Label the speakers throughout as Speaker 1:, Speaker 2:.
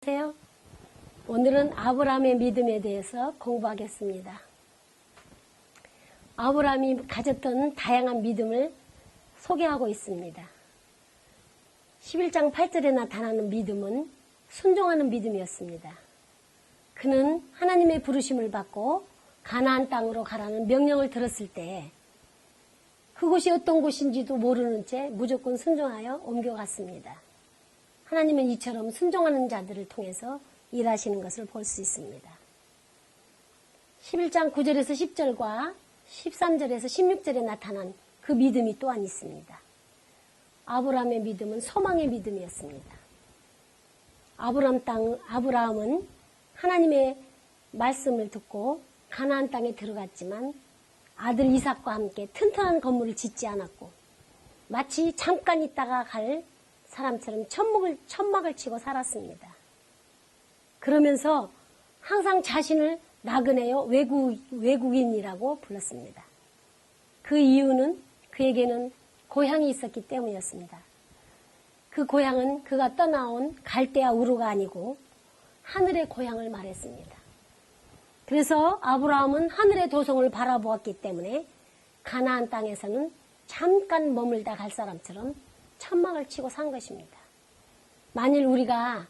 Speaker 1: 안녕하세요. 오늘은 아브라함의 믿음에 대해서 공부하겠습니다. 아브라함이 가졌던 다양한 믿음을 소개하고 있습니다. 11장 8절에 나타나는 믿음은 순종하는 믿음이었습니다. 그는 하나님의 부르심을 받고 가나안 땅으로 가라는 명령을 들었을 때 그곳이 어떤 곳인지도 모르는 채 무조건 순종하여 옮겨갔습니다. 하나님은 이처럼 순종하는 자들을 통해서 일하시는 것을 볼 수 있습니다. 11장 9절에서 10절과 13절에서 16절에 나타난 그 믿음이 또한 있습니다. 아브라함의 믿음은 소망의 믿음이었습니다. 아브라함은 하나님의 말씀을 듣고 가나안 땅에 들어갔지만 아들 이삭과 함께 튼튼한 건물을 짓지 않았고 마치 잠깐 있다가 갈 사람처럼 천막을 치고 살았습니다. 그러면서 항상 자신을 나그네요 외국인이라고 불렀습니다. 그 이유는 그에게는 고향이 있었기 때문이었습니다. 그 고향은 그가 떠나온 갈대아 우르가 아니고 하늘의 고향을 말했습니다. 그래서 아브라함은 하늘의 도성을 바라보았기 때문에 가나안 땅에서는 잠깐 머물다 갈 사람처럼 천막을 치고 산 것입니다. 만일 우리가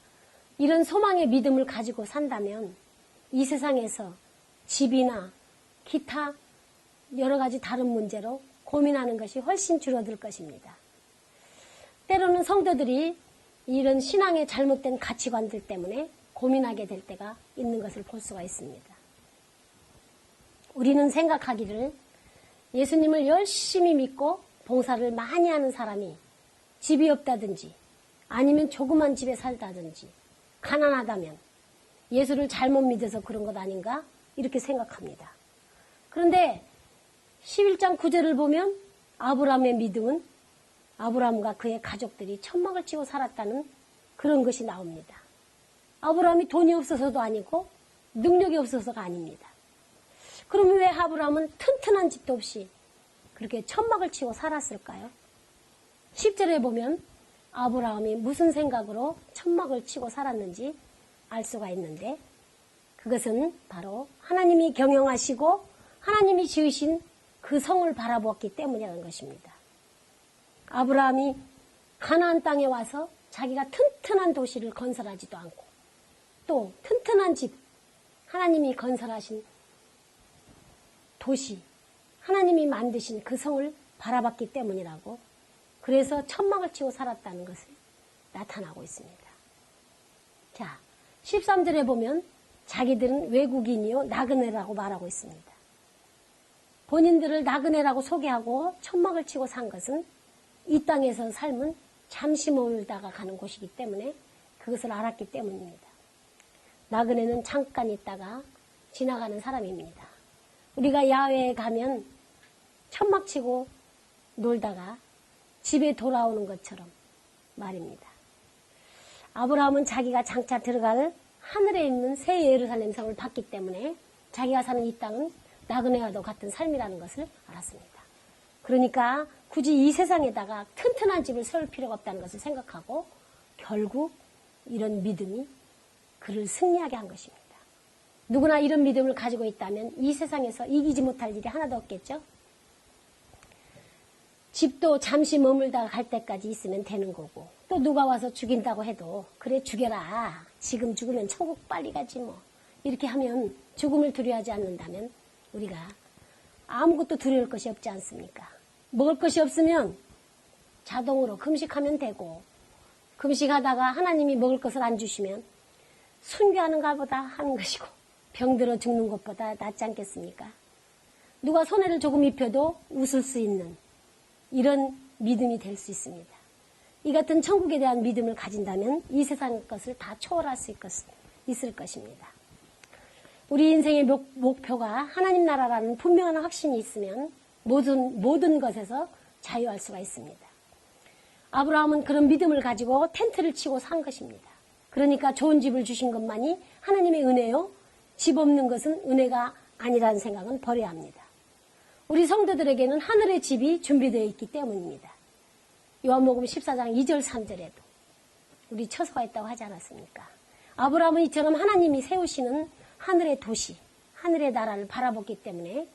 Speaker 1: 이런 소망의 믿음을 가지고 산다면 이 세상에서 집이나 기타 여러 가지 다른 문제로 고민하는 것이 훨씬 줄어들 것입니다. 때로는 성도들이 이런 신앙의 잘못된 가치관들 때문에 고민하게 될 때가 있는 것을 볼 수가 있습니다. 우리는 생각하기를 예수님을 열심히 믿고 봉사를 많이 하는 사람이 집이 없다든지 아니면 조그만 집에 살다든지 가난하다면 예수를 잘못 믿어서 그런 것 아닌가 이렇게 생각합니다. 그런데 11장 9절을 보면 아브라함의 믿음은 아브라함과 그의 가족들이 천막을 치고 살았다는 그런 것이 나옵니다. 아브라함이 돈이 없어서도 아니고 능력이 없어서가 아닙니다. 그러면 왜 아브라함은 튼튼한 집도 없이 그렇게 천막을 치고 살았을까요? 10절에 보면 아브라함이 무슨 생각으로 천막을 치고 살았는지 알 수가 있는데 그것은 바로 하나님이 경영하시고 하나님이 지으신 그 성을 바라보았기 때문이라는 것입니다. 아브라함이 가나안 땅에 와서 자기가 튼튼한 도시를 건설하지도 않고 또 튼튼한 집, 하나님이 건설하신 도시, 하나님이 만드신 그 성을 바라봤기 때문이라고 그래서 천막을 치고 살았다는 것을 나타나고 있습니다. 자, 13절에 보면 자기들은 외국인이요 나그네라고 말하고 있습니다. 본인들을 나그네라고 소개하고 천막을 치고 산 것은 이 땅에서 삶은 잠시 머물다가 가는 곳이기 때문에 그것을 알았기 때문입니다. 나그네는 잠깐 있다가 지나가는 사람입니다. 우리가 야외에 가면 천막 치고 놀다가 집에 돌아오는 것처럼 말입니다. 아브라함은 자기가 장차 들어갈 하늘에 있는 새 예루살렘 성을 봤기 때문에 자기가 사는 이 땅은 나그네와도 같은 삶이라는 것을 알았습니다. 그러니까 굳이 이 세상에다가 튼튼한 집을 세울 필요가 없다는 것을 생각하고 결국 이런 믿음이 그를 승리하게 한 것입니다. 누구나 이런 믿음을 가지고 있다면 이 세상에서 이기지 못할 일이 하나도 없겠죠? 집도 잠시 머물다가 갈 때까지 있으면 되는 거고 또 누가 와서 죽인다고 해도 그래 죽여라. 지금 죽으면 천국 빨리 가지 뭐. 이렇게 하면 죽음을 두려워하지 않는다면 우리가 아무것도 두려울 것이 없지 않습니까? 먹을 것이 없으면 자동으로 금식하면 되고 금식하다가 하나님이 먹을 것을 안 주시면 순교하는가 보다 하는 것이고 병들어 죽는 것보다 낫지 않겠습니까? 누가 손해를 조금 입혀도 웃을 수 있는 이런 믿음이 될 수 있습니다. 이 같은 천국에 대한 믿음을 가진다면 이 세상 것을 다 초월할 수 있을 것입니다. 우리 인생의 목표가 하나님 나라라는 분명한 확신이 있으면 모든 것에서 자유할 수가 있습니다. 아브라함은 그런 믿음을 가지고 텐트를 치고 산 것입니다. 그러니까 좋은 집을 주신 것만이 하나님의 은혜요. 집 없는 것은 은혜가 아니라는 생각은 버려야 합니다. 우리 성도들에게는 하늘의 집이 준비되어 있기 때문입니다. 요한복음 14장 2절 3절에도 우리 처소가 있다고 하지 않았습니까? 아브라함은 이처럼 하나님이 세우시는 하늘의 도시, 하늘의 나라를 바라봤기 때문에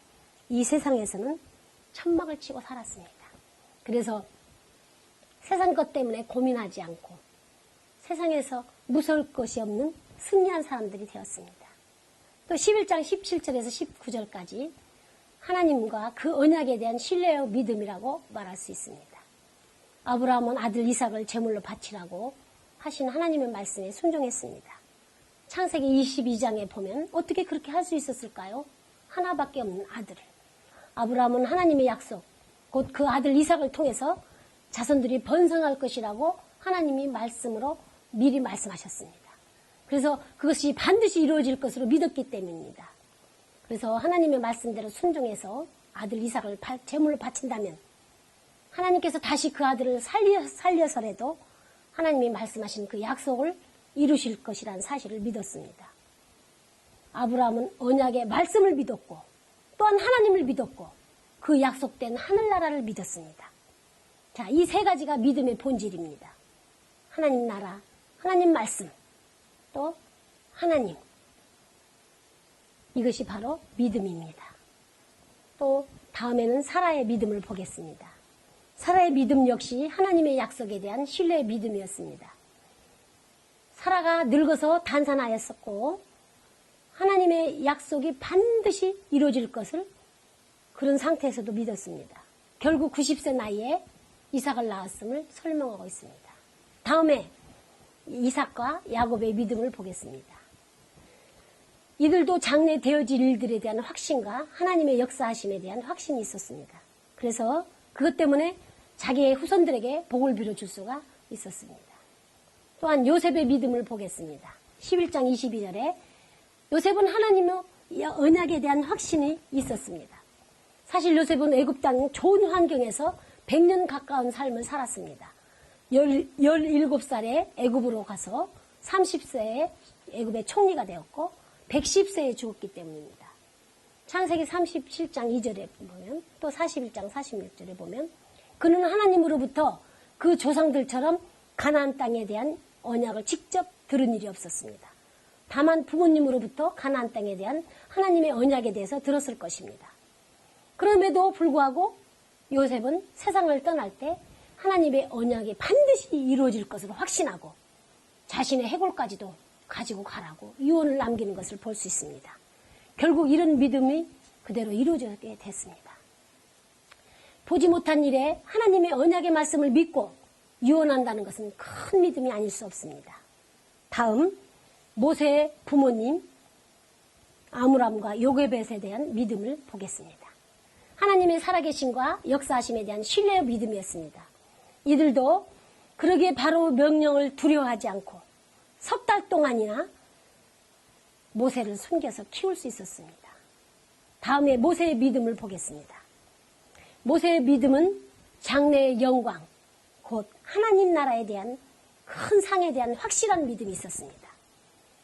Speaker 1: 이 세상에서는 천막을 치고 살았습니다. 그래서 세상 것 때문에 고민하지 않고 세상에서 무서울 것이 없는 승리한 사람들이 되었습니다. 또 11장 17절에서 19절까지 하나님과 그 언약에 대한 신뢰와 믿음이라고 말할 수 있습니다. 아브라함은 아들 이삭을 제물로 바치라고 하신 하나님의 말씀에 순종했습니다. 창세기 22장에 보면 어떻게 그렇게 할 수 있었을까요? 하나밖에 없는 아들을. 아브라함은 하나님의 약속, 곧 그 아들 이삭을 통해서 자손들이 번성할 것이라고 하나님이 말씀으로 미리 말씀하셨습니다. 그래서 그것이 반드시 이루어질 것으로 믿었기 때문입니다. 그래서 하나님의 말씀대로 순종해서 아들 이삭을 제물로 바친다면 하나님께서 다시 그 아들을 살려서라도 하나님이 말씀하신 그 약속을 이루실 것이라는 사실을 믿었습니다. 아브라함은 언약의 말씀을 믿었고 또한 하나님을 믿었고 그 약속된 하늘나라를 믿었습니다. 자, 이 세 가지가 믿음의 본질입니다. 하나님 나라, 하나님 말씀, 또 하나님. 이것이 바로 믿음입니다. 또 다음에는 사라의 믿음을 보겠습니다. 사라의 믿음 역시 하나님의 약속에 대한 신뢰의 믿음이었습니다. 사라가 늙어서 단산하였었고 하나님의 약속이 반드시 이루어질 것을 그런 상태에서도 믿었습니다. 결국 90세 나이에 이삭을 낳았음을 설명하고 있습니다. 다음에 이삭과 야곱의 믿음을 보겠습니다. 이들도 장래 되어질 일들에 대한 확신과 하나님의 역사하심에 대한 확신이 있었습니다. 그래서 그것 때문에 자기의 후손들에게 복을 빌어줄 수가 있었습니다. 또한 요셉의 믿음을 보겠습니다. 11장 22절에 요셉은 하나님의 언약에 대한 확신이 있었습니다. 사실 요셉은 애굽 땅 좋은 환경에서 100년 가까운 삶을 살았습니다. 17살에 애굽으로 가서 30세에 애굽의 총리가 되었고 110세에 죽었기 때문입니다. 창세기 37장 2절에 보면 또 41장 46절에 보면 그는 하나님으로부터 그 조상들처럼 가나안 땅에 대한 언약을 직접 들은 일이 없었습니다. 다만 부모님으로부터 가나안 땅에 대한 하나님의 언약에 대해서 들었을 것입니다. 그럼에도 불구하고 요셉은 세상을 떠날 때 하나님의 언약이 반드시 이루어질 것을 확신하고 자신의 해골까지도 가지고 가라고 유언을 남기는 것을 볼 수 있습니다. 결국 이런 믿음이 그대로 이루어지게 됐습니다. 보지 못한 일에 하나님의 언약의 말씀을 믿고 유언한다는 것은 큰 믿음이 아닐 수 없습니다. 다음 모세의 부모님 아므람과 요게벳에 대한 믿음을 보겠습니다. 하나님의 살아계심과 역사하심에 대한 신뢰의 믿음이었습니다. 이들도 그러기에 바로 명령을 두려워하지 않고 석 달 동안이나 모세를 숨겨서 키울 수 있었습니다. 다음에 모세의 믿음을 보겠습니다. 모세의 믿음은 장래의 영광, 곧 하나님 나라에 대한 큰 상에 대한 확실한 믿음이 있었습니다.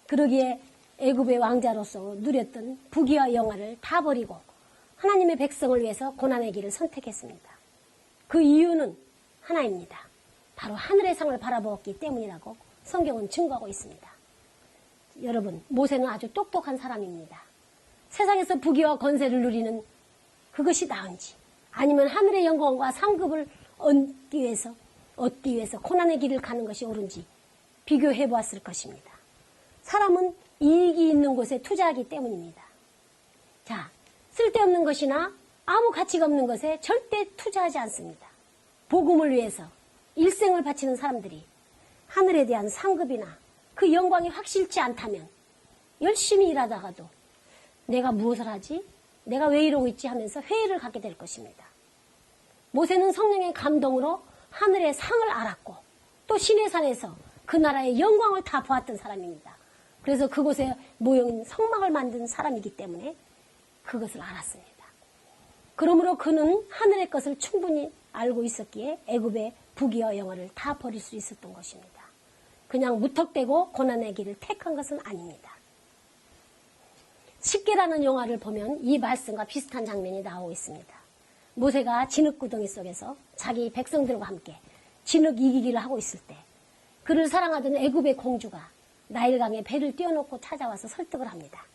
Speaker 1: 그러기에 애굽의 왕자로서 누렸던 부귀와 영화를 다 버리고 하나님의 백성을 위해서 고난의 길을 선택했습니다. 그 이유는 하나입니다. 바로 하늘의 상을 바라보았기 때문이라고 성경은 증거하고 있습니다. 여러분, 모세는 아주 똑똑한 사람입니다. 세상에서 부귀와 건세를 누리는 그것이 나은지 아니면 하늘의 영광과 상급을 얻기 위해서 고난의 길을 가는 것이 옳은지 비교해 보았을 것입니다. 사람은 이익이 있는 곳에 투자하기 때문입니다. 자, 쓸데없는 것이나 아무 가치가 없는 것에 절대 투자하지 않습니다. 복음을 위해서 일생을 바치는 사람들이 하늘에 대한 상급이나 그 영광이 확실치 않다면 열심히 일하다가도 내가 무엇을 하지? 내가 왜 이러고 있지? 하면서 회의를 갖게 될 것입니다. 모세는 성령의 감동으로 하늘의 상을 알았고 또 시내산에서 그 나라의 영광을 다 보았던 사람입니다. 그래서 그곳에 모여있는 성막을 만든 사람이기 때문에 그것을 알았습니다. 그러므로 그는 하늘의 것을 충분히 알고 있었기에 애굽의 부귀와 영화를 다 버릴 수 있었던 것입니다. 그냥 무턱대고 고난의 길을 택한 것은 아닙니다. 십계라는 영화를 보면 이 말씀과 비슷한 장면이 나오고 있습니다. 모세가 진흙구덩이 속에서 자기 백성들과 함께 진흙 이기기를 하고 있을 때 그를 사랑하던 애굽의 공주가 나일강에 배를 띄워놓고 찾아와서 설득을 합니다.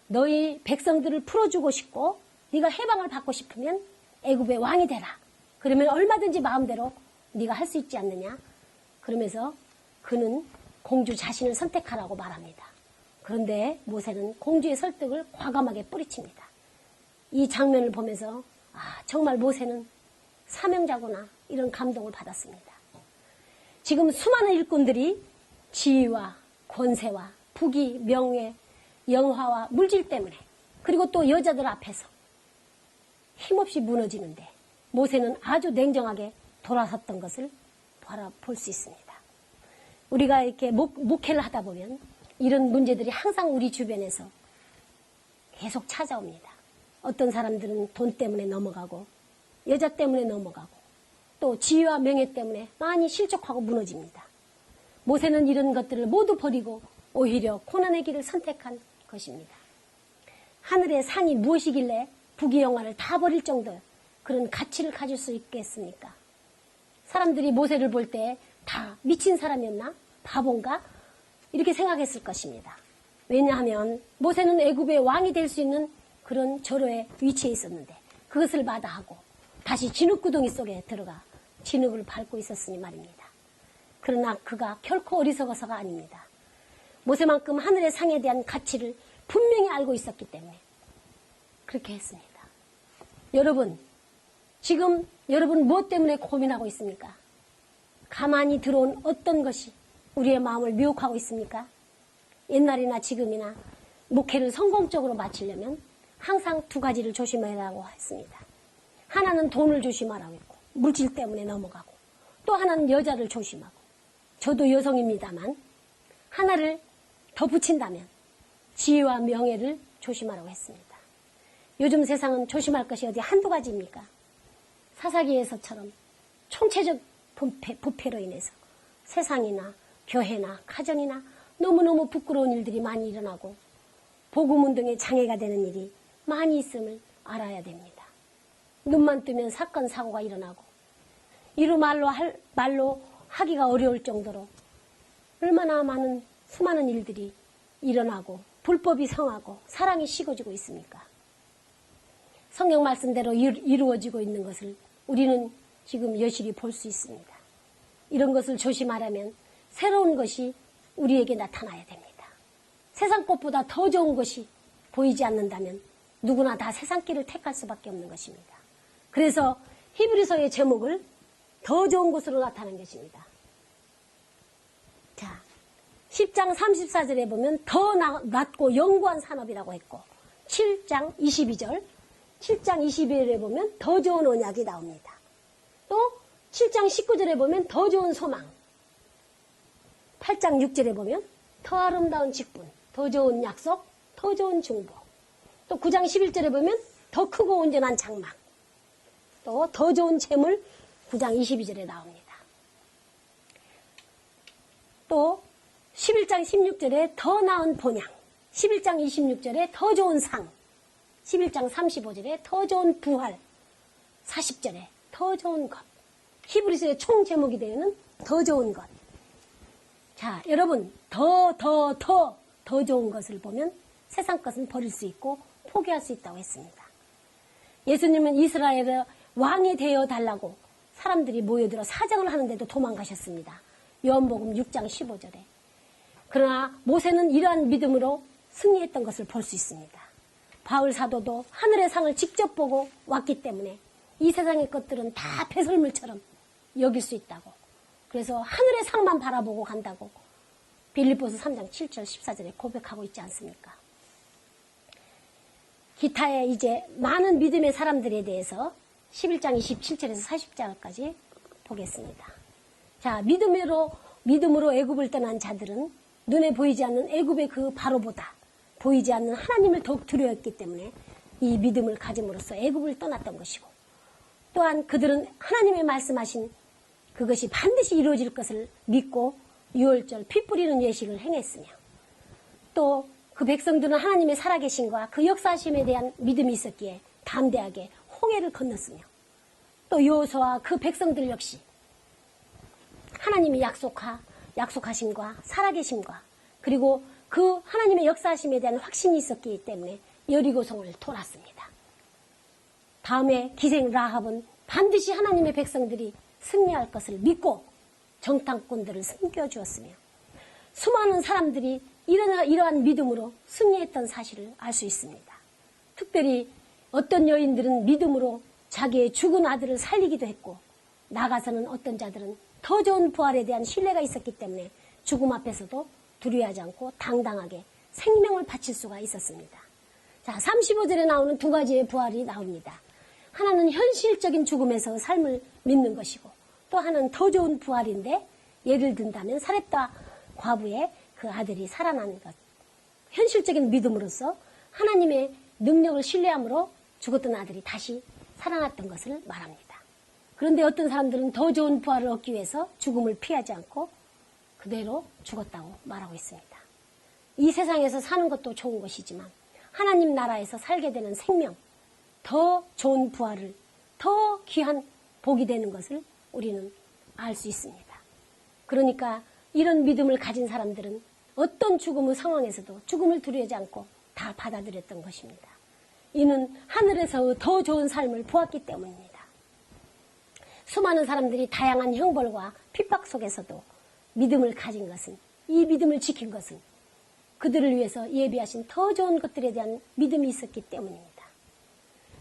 Speaker 1: 너희 백성들을 풀어주고 싶고 네가 해방을 받고 싶으면 애굽의 왕이 되라. 그러면 얼마든지 마음대로 네가 할 수 있지 않느냐. 그러면서 그는 공주 자신을 선택하라고 말합니다. 그런데 모세는 공주의 설득을 과감하게 뿌리칩니다. 이 장면을 보면서 정말 모세는 사명자구나 이런 감동을 받았습니다. 지금 수많은 일꾼들이 지위와 권세와 부귀, 명예, 영화와 물질 때문에 그리고 또 여자들 앞에서 힘없이 무너지는데 모세는 아주 냉정하게 돌아섰던 것을 볼 수 있습니다. 우리가 이렇게 목회를 하다 보면 이런 문제들이 항상 우리 주변에서 계속 찾아옵니다. 어떤 사람들은 돈 때문에 넘어가고 여자 때문에 넘어가고 또 지위와 명예 때문에 많이 실족하고 무너집니다. 모세는 이런 것들을 모두 버리고 오히려 고난의 길을 선택한 것입니다. 하늘의 상이 무엇이길래 부귀영화를 다 버릴 정도의 그런 가치를 가질 수 있겠습니까? 사람들이 모세를 볼 때 다 미친 사람이었나? 바본가? 이렇게 생각했을 것입니다. 왜냐하면 모세는 애굽의 왕이 될 수 있는 그런 절호의 위치에 있었는데 그것을 마다하고 다시 진흙구덩이 속에 들어가 진흙을 밟고 있었으니 말입니다. 그러나 그가 결코 어리석어서가 아닙니다. 모세만큼 하늘의 상에 대한 가치를 분명히 알고 있었기 때문에 그렇게 했습니다. 여러분, 지금 여러분 무엇 때문에 고민하고 있습니까? 가만히 들어온 어떤 것이 우리의 마음을 미혹하고 있습니까? 옛날이나 지금이나 목회를 성공적으로 마치려면 항상 두 가지를 조심하라고 했습니다. 하나는 돈을 조심하라고 했고 물질 때문에 넘어가고 또 하나는 여자를 조심하고 저도 여성입니다만 하나를 더 붙인다면 지위와 명예를 조심하라고 했습니다. 요즘 세상은 조심할 것이 어디 한두 가지입니까? 사사기에서처럼 총체적 부패로 인해서 세상이나 교회나 가정이나 너무너무 부끄러운 일들이 많이 일어나고 복음운동에 장애가 되는 일이 많이 있음을 알아야 됩니다. 눈만 뜨면 사건 사고가 일어나고 이루 말로 하기가 어려울 정도로 얼마나 많은 수많은 일들이 일어나고 불법이 성하고 사랑이 식어지고 있습니까? 성경 말씀대로 이루어지고 있는 것을 우리는 지금 여실히 볼 수 있습니다. 이런 것을 조심하려면 새로운 것이 우리에게 나타나야 됩니다. 세상 것보다 더 좋은 것이 보이지 않는다면 누구나 다 세상 길을 택할 수밖에 없는 것입니다. 그래서 히브리서의 제목을 더 좋은 것으로 나타낸 것입니다. 자, 10장 34절에 보면 더 낮고 영구한 산업이라고 했고 7장 22절 7장 22절에 보면 더 좋은 언약이 나옵니다. 또 7장 19절에 보면 더 좋은 소망 8장 6절에 보면 더 아름다운 직분, 더 좋은 약속, 더 좋은 중보 또 9장 11절에 보면 더 크고 온전한 장막 또 더 좋은 재물 9장 22절에 나옵니다. 또 11장 16절에 더 나은 본향 11장 26절에 더 좋은 상 11장 35절에 더 좋은 부활 40절에 더 좋은 것 히브리서의 총 제목이 되는 더 좋은 것. 자, 여러분 더 좋은 것을 보면 세상 것은 버릴 수 있고 포기할 수 있다고 했습니다. 예수님은 이스라엘의 왕이 되어 달라고 사람들이 모여들어 사정을 하는데도 도망가셨습니다. 요한복음 6장 15절에. 그러나 모세는 이러한 믿음으로 승리했던 것을 볼 수 있습니다. 바울 사도도 하늘의 상을 직접 보고 왔기 때문에 이 세상의 것들은 다 배설물처럼 여길 수 있다고. 그래서 하늘의 상만 바라보고 간다고 빌립보서 3장 7절 14절에 고백하고 있지 않습니까? 기타의 이제 많은 믿음의 사람들에 대해서 11장 27절에서 40절까지 보겠습니다. 자, 믿음으로 애굽을 떠난 자들은 눈에 보이지 않는 애굽의 그 바로보다 보이지 않는 하나님을 더욱 두려워했기 때문에 이 믿음을 가짐으로써 애굽을 떠났던 것이고 또한 그들은 하나님의 말씀하신 그것이 반드시 이루어질 것을 믿고 유월절 피 뿌리는 예식을 행했으며 또 그 백성들은 하나님의 살아계심과 그 역사하심에 대한 믿음이 있었기에 담대하게 홍해를 건넜으며 또 여호수아와 그 백성들 역시 하나님이 약속하심과 살아계심과 그리고 그 하나님의 역사하심에 대한 확신이 있었기 때문에 여리고성을 돌았습니다. 다음에 기생 라합은 반드시 하나님의 백성들이 승리할 것을 믿고 정탐꾼들을 숨겨주었으며 수많은 사람들이 이러한 믿음으로 승리했던 사실을 알 수 있습니다. 특별히 어떤 여인들은 믿음으로 자기의 죽은 아들을 살리기도 했고, 나가서는 어떤 자들은 더 좋은 부활에 대한 신뢰가 있었기 때문에 죽음 앞에서도 두려워하지 않고 당당하게 생명을 바칠 수가 있었습니다. 자, 35절에 나오는 두 가지의 부활이 나옵니다. 하나는 현실적인 죽음에서 삶을 믿는 것이고, 또 하나는 더 좋은 부활인데, 예를 든다면 사렙다 과부의 그 아들이 살아난 것, 현실적인 믿음으로써 하나님의 능력을 신뢰함으로 죽었던 아들이 다시 살아났던 것을 말합니다. 그런데 어떤 사람들은 더 좋은 부활을 얻기 위해서 죽음을 피하지 않고 그대로 죽었다고 말하고 있습니다. 이 세상에서 사는 것도 좋은 것이지만 하나님 나라에서 살게 되는 생명, 더 좋은 부활을, 더 귀한 복이 되는 것을 우리는 알 수 있습니다. 그러니까 이런 믿음을 가진 사람들은 어떤 죽음의 상황에서도 죽음을 두려워하지 않고 다 받아들였던 것입니다. 이는 하늘에서 더 좋은 삶을 보았기 때문입니다. 수많은 사람들이 다양한 형벌과 핍박 속에서도 믿음을 가진 것은, 이 믿음을 지킨 것은 그들을 위해서 예비하신 더 좋은 것들에 대한 믿음이 있었기 때문입니다.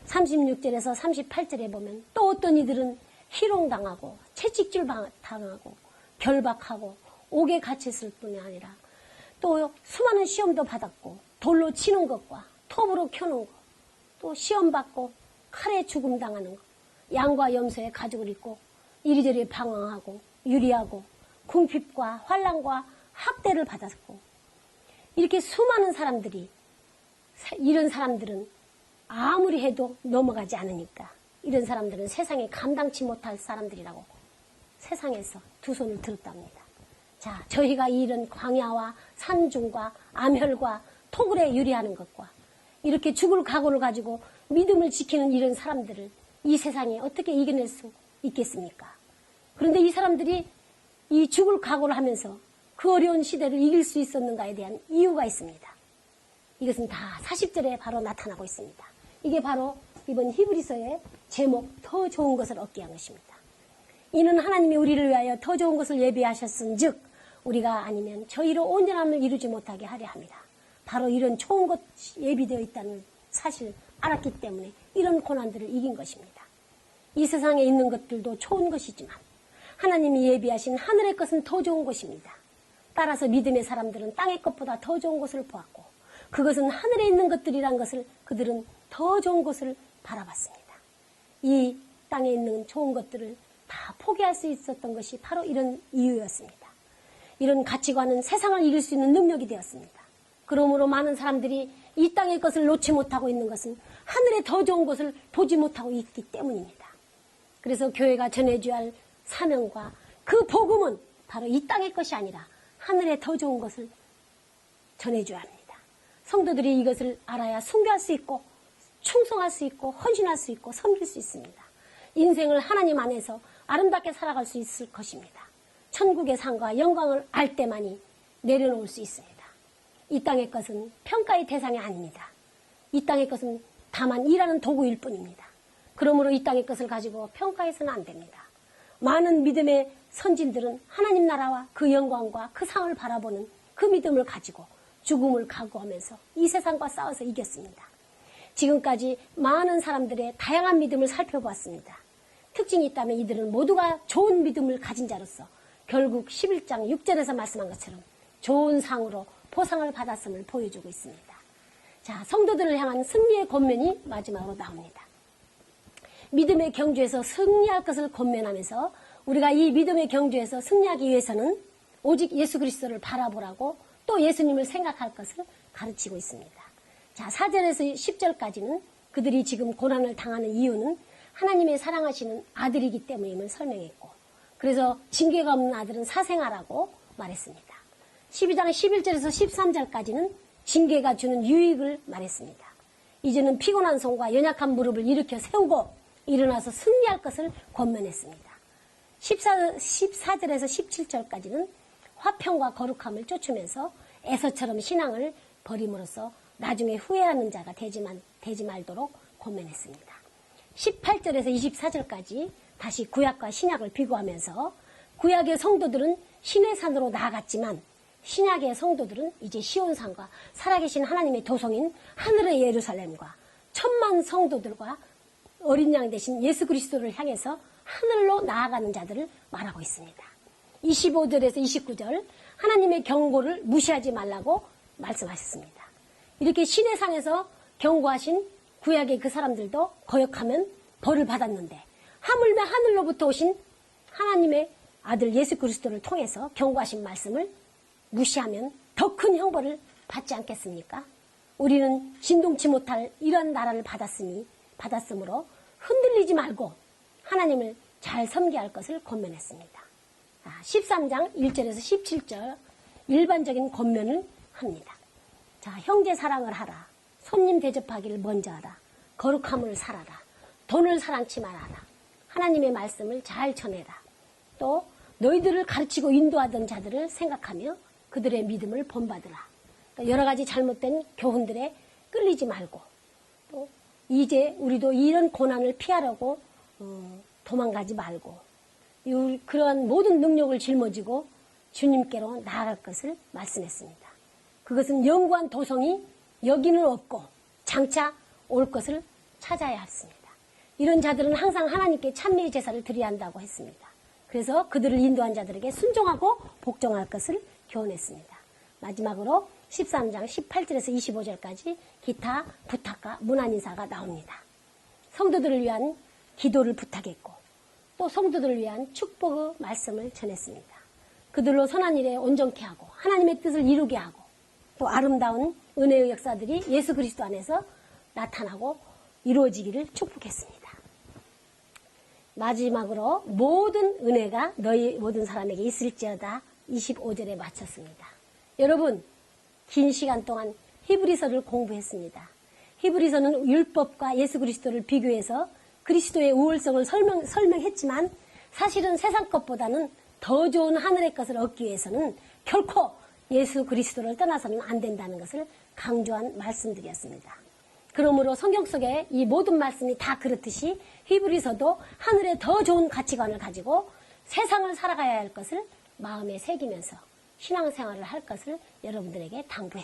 Speaker 1: 36절에서 38절에 보면 또 어떤 이들은 희롱당하고 채찍질 당하고 결박하고 옥에 갇혔을 뿐이 아니라 또 수많은 시험도 받았고 돌로 치는 것과 톱으로 켜는 것, 또 시험받고 칼에 죽음당하는 것, 양과 염소의 가죽을 입고 이리저리 방황하고 유리하고 궁핍과 환난과 학대를 받았고, 이렇게 수많은 사람들이, 이런 사람들은 아무리 해도 넘어가지 않으니까 이런 사람들은 세상에 감당치 못할 사람들이라고 세상에서 두 손을 들었답니다. 자, 저희가 이런 광야와 산중과 암혈과 토굴에 유리하는 것과 이렇게 죽을 각오를 가지고 믿음을 지키는 이런 사람들을 이 세상에 어떻게 이겨낼 수 있겠습니까? 그런데 이 사람들이 이 죽을 각오를 하면서 그 어려운 시대를 이길 수 있었는가에 대한 이유가 있습니다. 이것은 다 40절에 바로 나타나고 있습니다. 이게 바로 이번 히브리서의 제목, 더 좋은 것을 얻게 한 것입니다. 이는 하나님이 우리를 위하여 더 좋은 것을 예비하셨은 즉 우리가 아니면 저희로 온전함을 이루지 못하게 하려 합니다. 바로 이런 좋은 것이 예비되어 있다는 사실을 알았기 때문에 이런 고난들을 이긴 것입니다. 이 세상에 있는 것들도 좋은 것이지만 하나님이 예비하신 하늘의 것은 더 좋은 것입니다. 따라서 믿음의 사람들은 땅의 것보다 더 좋은 것을 보았고, 그것은 하늘에 있는 것들이란 것을 그들은 더 좋은 것을 바라봤습니다. 이 땅에 있는 좋은 것들을 다 포기할 수 있었던 것이 바로 이런 이유였습니다. 이런 가치관은 세상을 이길 수 있는 능력이 되었습니다. 그러므로 많은 사람들이 이 땅의 것을 놓지 못하고 있는 것은 하늘의 더 좋은 것을 보지 못하고 있기 때문입니다. 그래서 교회가 전해줘야 할 사명과 그 복음은 바로 이 땅의 것이 아니라 하늘의 더 좋은 것을 전해줘야 합니다. 성도들이 이것을 알아야 순교할 수 있고 충성할 수 있고 헌신할 수 있고 섬길 수 있습니다. 인생을 하나님 안에서 아름답게 살아갈 수 있을 것입니다. 천국의 상과 영광을 알 때만이 내려놓을 수 있습니다. 이 땅의 것은 평가의 대상이 아닙니다. 이 땅의 것은 다만 일하는 도구일 뿐입니다. 그러므로 이 땅의 것을 가지고 평가해서는 안 됩니다. 많은 믿음의 선진들은 하나님 나라와 그 영광과 그 상을 바라보는 그 믿음을 가지고 죽음을 각오하면서 이 세상과 싸워서 이겼습니다. 지금까지 많은 사람들의 다양한 믿음을 살펴보았습니다. 특징이 있다면 이들은 모두가 좋은 믿음을 가진 자로서 결국 11장 6절에서 말씀한 것처럼 좋은 상으로 보상을 받았음을 보여주고 있습니다. 자, 성도들을 향한 승리의 권면이 마지막으로 나옵니다. 믿음의 경주에서 승리할 것을 권면하면서 우리가 이 믿음의 경주에서 승리하기 위해서는 오직 예수 그리스도를 바라보라고 또 예수님을 생각할 것을 가르치고 있습니다. 자, 4절에서 10절까지는 그들이 지금 고난을 당하는 이유는 하나님의 사랑하시는 아들이기 때문임을 설명했고, 그래서 징계가 없는 아들은 사생아라고 말했습니다. 12장 11절에서 13절까지는 징계가 주는 유익을 말했습니다. 이제는 피곤한 손과 연약한 무릎을 일으켜 세우고 일어나서 승리할 것을 권면했습니다. 14절에서 17절까지는 화평과 거룩함을 쫓으면서 에서처럼 신앙을 버림으로써 나중에 후회하는 자가 되지 말도록 권면했습니다. 18절에서 24절까지 다시 구약과 신약을 비교하면서 구약의 성도들은 신의 산으로 나아갔지만 신약의 성도들은 이제 시온산과 살아계신 하나님의 도성인 하늘의 예루살렘과 천만 성도들과 어린 양 대신 예수 그리스도를 향해서 하늘로 나아가는 자들을 말하고 있습니다. 25절에서 29절 하나님의 경고를 무시하지 말라고 말씀하셨습니다. 이렇게 신의 상에서 경고하신 구약의 그 사람들도 거역하면 벌을 받았는데 하물며 하늘로부터 오신 하나님의 아들 예수 그리스도를 통해서 경고하신 말씀을 무시하면 더 큰 형벌을 받지 않겠습니까? 우리는 진동치 못할 이런 나라를 받았으므로 흔들리지 말고 하나님을 잘 섬겨야 할 것을 권면했습니다. 13장 1절에서 17절 일반적인 권면을 합니다. 자, 형제 사랑을 하라. 손님 대접하기를 먼저 하라. 거룩함을 살아라. 돈을 사랑치 말아라. 하나님의 말씀을 잘 전해라. 또 너희들을 가르치고 인도하던 자들을 생각하며 그들의 믿음을 본받으라. 또 여러 가지 잘못된 교훈들에 끌리지 말고 또 이제 우리도 이런 고난을 피하려고 도망가지 말고 그러한 모든 능력을 짊어지고 주님께로 나아갈 것을 말씀했습니다. 그것은 영구한 도성이 여기는 없고 장차 올 것을 찾아야 했습니다. 이런 자들은 항상 하나님께 찬미의 제사를 드려야 한다고 했습니다. 그래서 그들을 인도한 자들에게 순종하고 복종할 것을 교훈했습니다. 마지막으로 13장 18절에서 25절까지 기타 부탁과 문안 인사가 나옵니다. 성도들을 위한 기도를 부탁했고 또 성도들을 위한 축복의 말씀을 전했습니다. 그들로 선한 일에 온전케 하고 하나님의 뜻을 이루게 하고 또 아름다운 은혜의 역사들이 예수 그리스도 안에서 나타나고 이루어지기를 축복했습니다. 마지막으로 모든 은혜가 너희 모든 사람에게 있을지어다 25절에 마쳤습니다. 여러분 긴 시간 동안 히브리서를 공부했습니다. 히브리서는 율법과 예수 그리스도를 비교해서 그리스도의 우월성을 설명했지만 사실은 세상 것보다는 더 좋은 하늘의 것을 얻기 위해서는 결코 예수 그리스도를 떠나서는 안 된다는 것을 강조한 말씀들이었습니다. 그러므로 성경 속에 이 모든 말씀이 다 그렇듯이 히브리서도 하늘의 더 좋은 가치관을 가지고 세상을 살아가야 할 것을 마음에 새기면서 신앙생활을 할 것을 여러분들에게 당부했습니다.